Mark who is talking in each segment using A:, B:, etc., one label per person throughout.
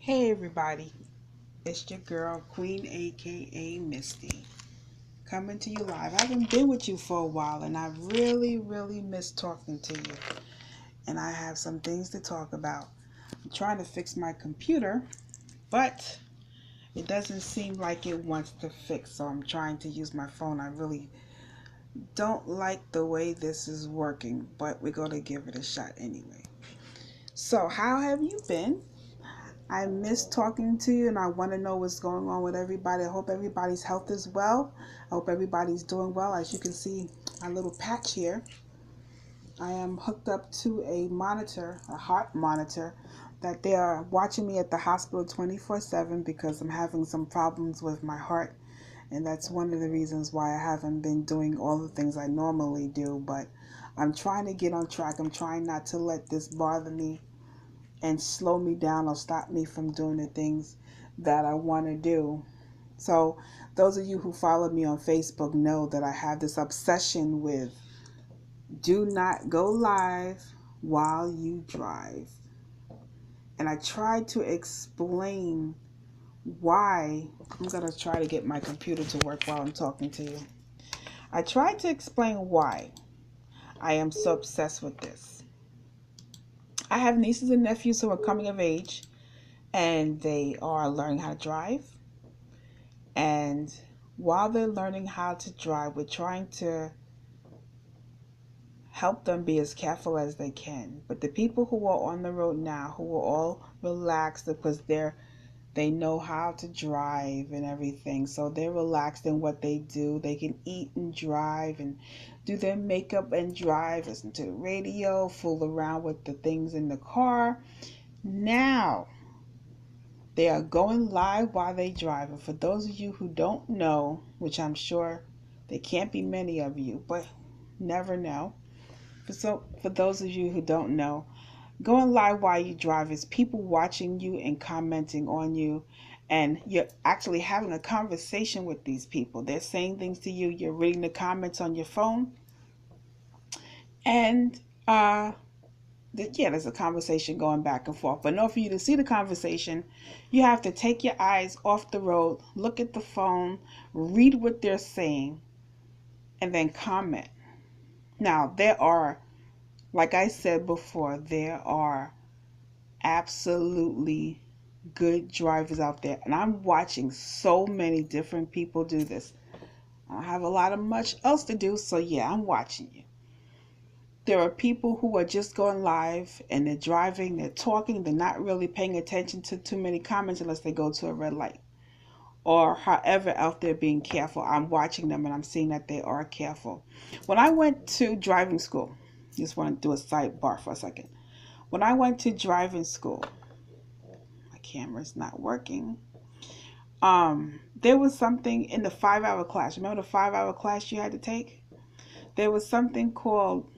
A: Hey everybody, it's your girl Queen A.K.A. Misty coming to you live. I haven't been with you for a while and I really miss talking to you. And I have some things to talk about. I'm trying to fix my computer, but it doesn't seem like it wants to fix, so I'm trying to use my phone. I really don't like the way this is working, but we're going to give it a shot anyway. So, how have you been? I miss talking to you and I want to know what's going on with everybody. I hope everybody's health is well. I hope everybody's doing well. As you can see, my little patch here, I am hooked up to a monitor, a heart monitor, that they are watching me at the hospital 24/7 because I'm having some problems with my heart. And that's one of the reasons why I haven't been doing all the things I normally do. But I'm trying to get on track. I'm trying not to let this bother me and slow me down or stop me from doing the things that I want to do. So those of you who follow me on Facebook know that I have this obsession with do not go live while you drive. And I tried to explain why. I'm going to try to get my computer to work while I'm talking to you. I tried to explain why I am so obsessed with this. I have nieces and nephews who are coming of age and they are learning how to drive. And while they're learning how to drive, we're trying to help them be as careful as they can. But the people who are on the road now, who are all relaxed because they know how to drive and everything, so they're relaxed in what they do. They can eat and drive and do their makeup and drive, listen to the radio, fool around with the things in the car. Now they are going live while they drive. And for those of you who don't know, which I'm sure there can't be many of you, but never know. For those of you who don't know, going live while you drive is people watching you and commenting on you. And you're actually having a conversation with these people. They're saying things to you. You're reading the comments on your phone. And there's a conversation going back and forth. But in order for you to see the conversation, you have to take your eyes off the road, look at the phone, read what they're saying, and then comment. Now, like I said before, there are absolutely good drivers out there. And I'm watching so many different people do this. I don't have a lot of much else to do, so yeah, I'm watching you. There are people who are just going live and they're driving, they're talking, they're not really paying attention to too many comments unless they go to a red light. Or however out there being careful. I'm watching them and I'm seeing that they are careful. When I went to driving school, just want to do a sidebar for a second. When I went to driving school, my camera's not working. There was something in the 5-hour class. Remember the 5-hour class you had to take? There was something called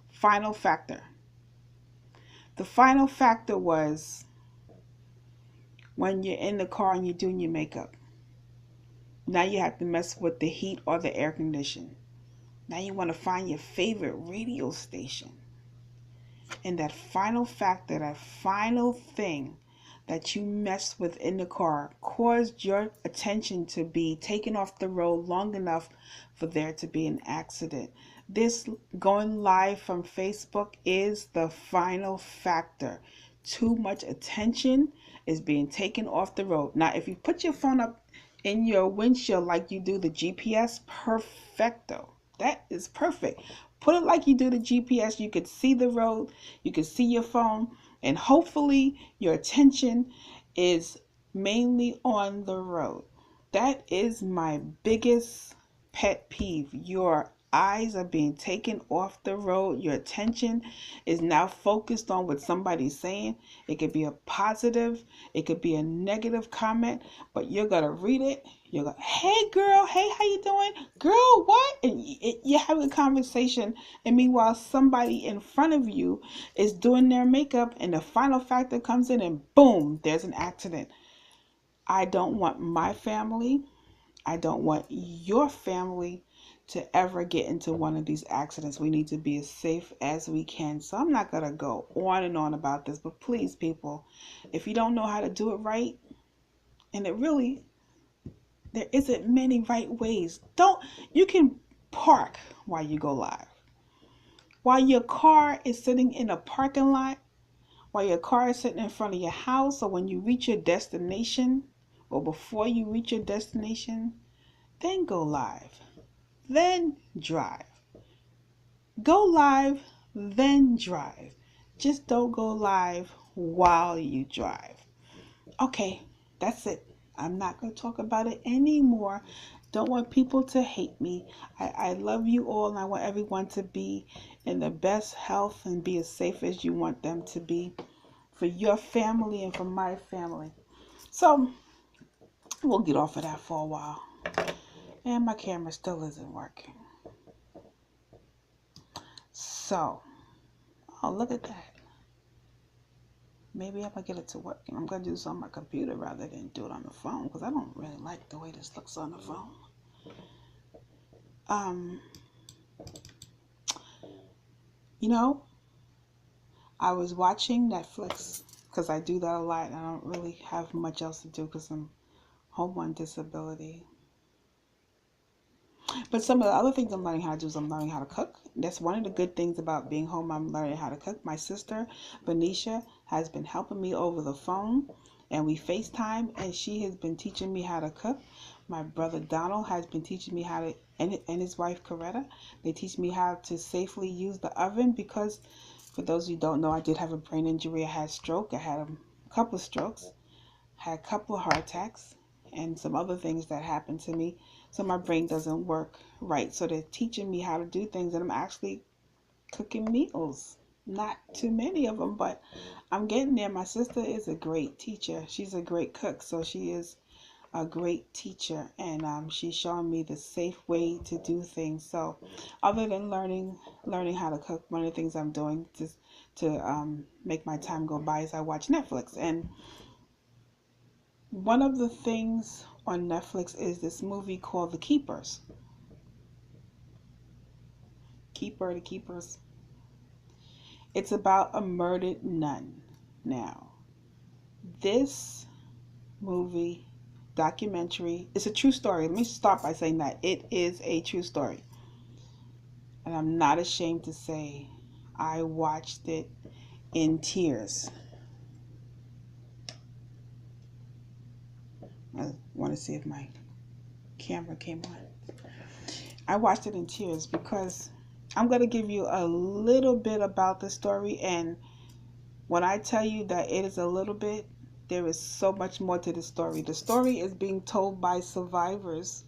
A: final factor. The final factor was when you're in the car and you're doing your makeup. Now you have to mess with the heat or the air condition. Now you want to find your favorite radio station. And that final factor, that final thing that you messed with in the car caused your attention to be taken off the road long enough for there to be an accident. This going live from Facebook is the final factor. Too much attention is being taken off the road. Now, if you put your phone up in your windshield like you do the GPS, perfecto. That is perfect. Put it like you do the GPS. You could see the road, you could see your phone, and hopefully your attention is mainly on the road. That is my biggest pet peeve. Your eyes are being taken off the road. Your attention is now focused on what somebody's saying. It could be a positive, it could be a negative comment, but you're going to read it. You're going, hey girl, hey, how you doing? Girl, what? And you're having a conversation, and meanwhile somebody in front of you is doing their makeup, and the final factor comes in and boom, there's an accident. I don't want my family, I don't want your family to ever get into one of these accidents. We need to be as safe as we can. So I'm not going to go on and on about this, but please, people, if you don't know how to do it right, and there isn't many right ways. You can park while you go live. While your car is sitting in a parking lot, while your car is sitting in front of your house, or when you reach your destination, or before you reach your destination, then go live. Then drive. Go live, then drive. Just don't go live while you drive. Okay, that's it. I'm not going to talk about it anymore. Don't want people to hate me. I love you all, and I want everyone to be in the best health and be as safe as you want them to be for your family and for my family. So we'll get off of that for a while. And my camera still isn't working. So, oh, look at that. Maybe I'm going to get it to work. I'm going to do this on my computer rather than do it on the phone, because I don't really like the way this looks on the phone. You know, I was watching Netflix, because I do that a lot, and I don't really have much else to do because I'm home on disability. But some of the other things I'm learning how to do is I'm learning how to cook. That's one of the good things about being home. I'm learning how to cook. My sister, Benicia, has been helping me over the phone, and we FaceTime, and she has been teaching me how to cook. My brother Donald has been teaching me how to, and his wife Coretta, they teach me how to safely use the oven, because for those who don't know, I did have a brain injury. I had a stroke. I had a couple of strokes, had a couple of heart attacks, and some other things that happened to me. So my brain doesn't work right. So they're teaching me how to do things, and I'm actually cooking meals. Not too many of them, but I'm getting there. My sister is a great teacher. She's a great cook, so she is a great teacher, and she's showing me the safe way to do things. So other than learning how to cook, one of the things I'm doing to make my time go by is I watch Netflix. And one of the things on Netflix is this movie called The Keepers. The Keepers. It's about a murdered nun. Now, this movie, documentary, it's a true story. Let me start by saying that it is a true story. And I'm not ashamed to say I watched it in tears. I want to see if my camera came on. I watched it in tears because I'm going to give you a little bit about the story, and when I tell you that it is a little bit, there is so much more to the story. The story is being told by survivors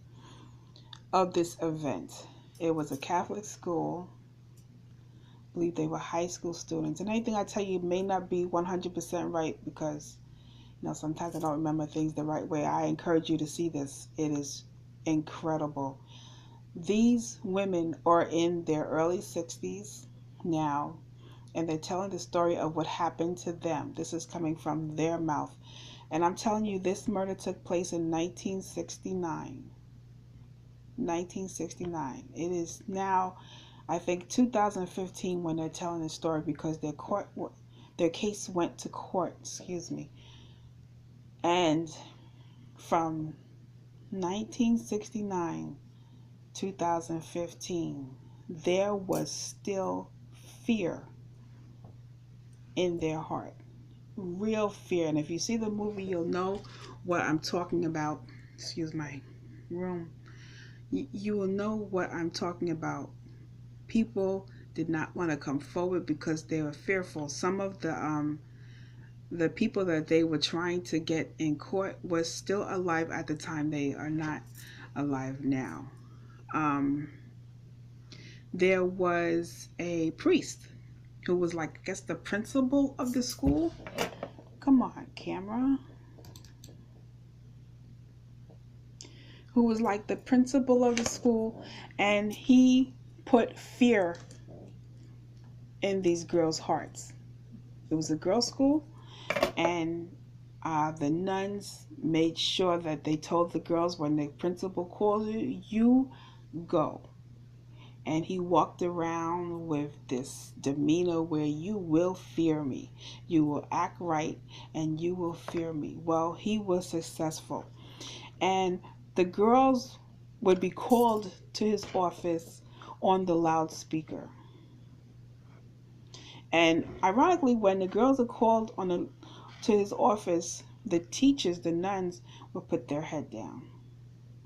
A: of this event. It was a Catholic school. I believe they were high school students. And anything I tell you may not be 100% right, because sometimes I don't remember things the right way. I encourage you to see this. It is incredible. These women are in their early 60s now, and they're telling the story of what happened to them. This is coming from their mouth. And I'm telling you, this murder took place in 1969. 1969. It is now, I think, 2015 when they're telling the story, because their case went to court, And from 1969, 2015, there was still fear in their heart. Real fear. And if you see the movie, you'll know what I'm talking about. Excuse my room. You will know what I'm talking about. People did not want to come forward because they were fearful. Some of the people that they were trying to get in court was still alive at the time. They are not alive now. There was a priest who was I guess the principal of the school. Come on, camera. Who was the principal of the school, and he put fear in these girls' hearts. It was a girls' school, and the nuns made sure that they told the girls, when the principal calls you, you go. And he walked around with this demeanor where you will fear me. You will act right and you will fear me. Well, he was successful. And the girls would be called to his office on the loudspeaker. And ironically, when the girls are called to his office, the teachers, the nuns, would put their head down.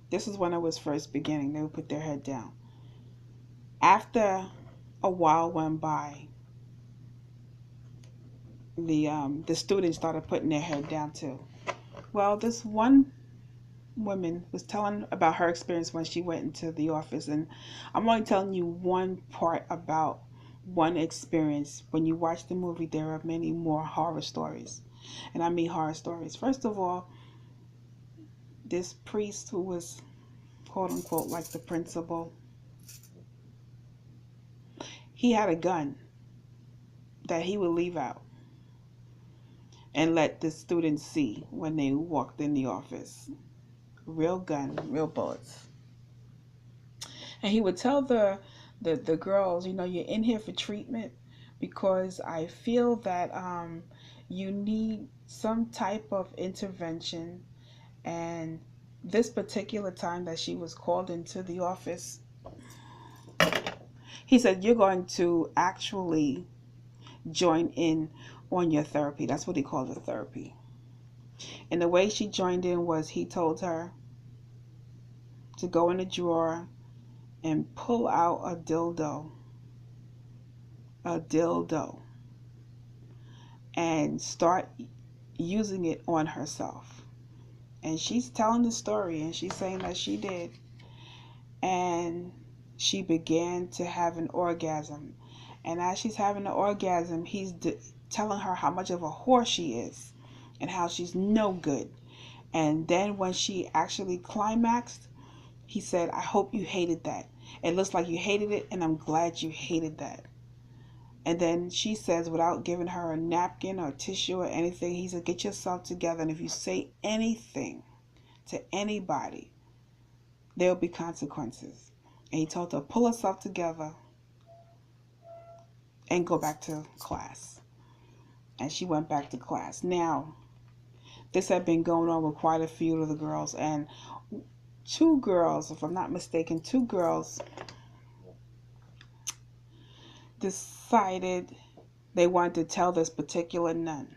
A: This is when it was first beginning. They would put their head down. After a while went by, the students started putting their head down too. Well, this one woman was telling about her experience when she went into the office, and I'm only telling you one part about one experience. When you watch the movie, there are many more horror stories, and I mean horror stories. First of all, this priest who was quote unquote like the principal, he had a gun that he would leave out and let the students see when they walked in the office. Real gun, real bullets. And he would tell the girls, you know, you're in here for treatment because I feel that you need some type of intervention. And this particular time that she was called into the office, he said, you're going to actually join in on your therapy. That's what he called it, therapy. And the way she joined in was he told her to go in a drawer and pull out a dildo, and start using it on herself. And she's telling the story and she's saying that she did. And she began to have an orgasm. And as she's having the orgasm, he's telling her how much of a whore she is and how she's no good. And then when she actually climaxed, he said, I hope you hated that. It looks like you hated it, and I'm glad you hated that. And then she says, without giving her a napkin or tissue or anything, he said, get yourself together. And if you say anything to anybody, there'll be consequences. And he told her, pull herself together and go back to class. And she went back to class. Now, this had been going on with quite a few of the girls. And two girls, if I'm not mistaken, two girls decided they wanted to tell this particular nun.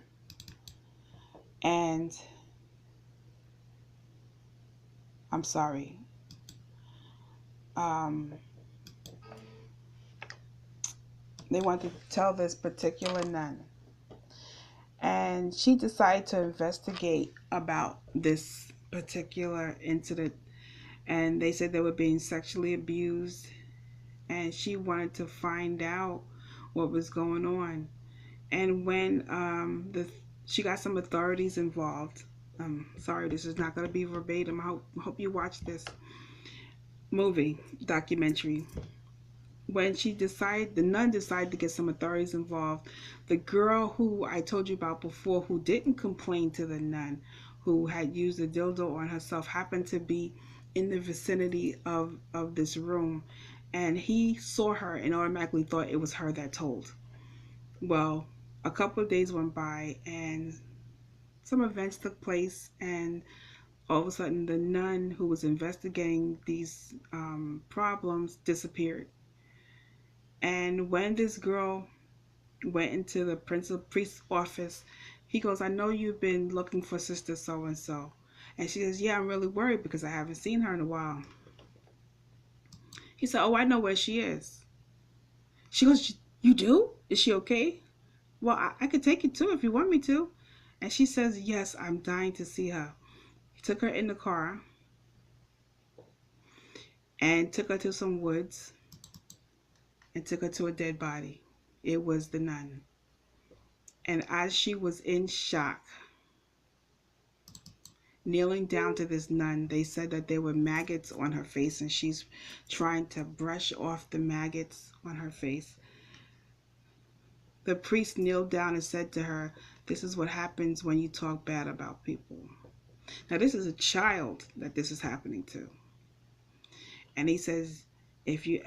A: And I'm sorry. They wanted to tell this particular nun. And she decided to investigate about this particular incident. And they said they were being sexually abused. And she wanted to find out what was going on. And when she got some authorities involved. Sorry, this is not going to be verbatim. I hope you watch this documentary. When the nun decided to get some authorities involved, the girl who I told you about before, who didn't complain to the nun, who had used a dildo on herself, happened to be in the vicinity of this room. And he saw her and automatically thought it was her that told. Well, a couple of days went by and some events took place, and all of a sudden the nun who was investigating these problems disappeared. And when this girl went into the priest's office, he goes, I know you've been looking for sister so and so. And she says, yeah, I'm really worried because I haven't seen her in a while. He said, oh, I know where she is. She goes, you do? Is she okay? Well, I could take you too if you want me to. And she says, yes, I'm dying to see her. He took her in the car and took her to some woods and took her to a dead body. It was the nun. And as she was in shock, kneeling down to this nun, they said that there were maggots on her face, and she's trying to brush off the maggots on her face. The priest kneeled down and said to her, this is what happens when you talk bad about people. Now, this is a child that this is happening to. And he says, if you